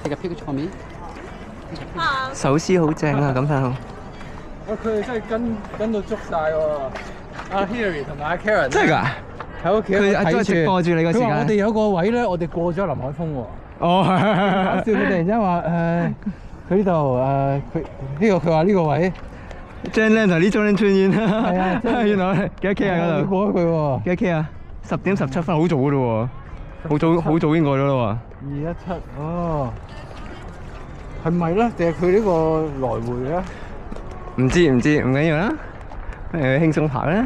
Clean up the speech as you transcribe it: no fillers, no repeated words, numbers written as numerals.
Take a picture for me. 手撕好正啊，感受。佢哋真係跟到捉晒喎。阿 Hillary 同埋阿 Karen 真係㗎？喺屋企佢都係睇直播住你個時間。佢話我哋有個位咧，我哋過咗林海峰喎。哦，搞笑！佢突然之間話佢呢度佢呢個佢話呢個位張靚同呢種靚出現係啊，原來幾多 K 啊嗰度？過咗佢喎。幾多 K 啊？10:17好早噶咯喎，好早已經過咗咯217哦，係咪咧？定係佢呢個來回咧？喎。唔知唔緊要啦，輕鬆爬啦。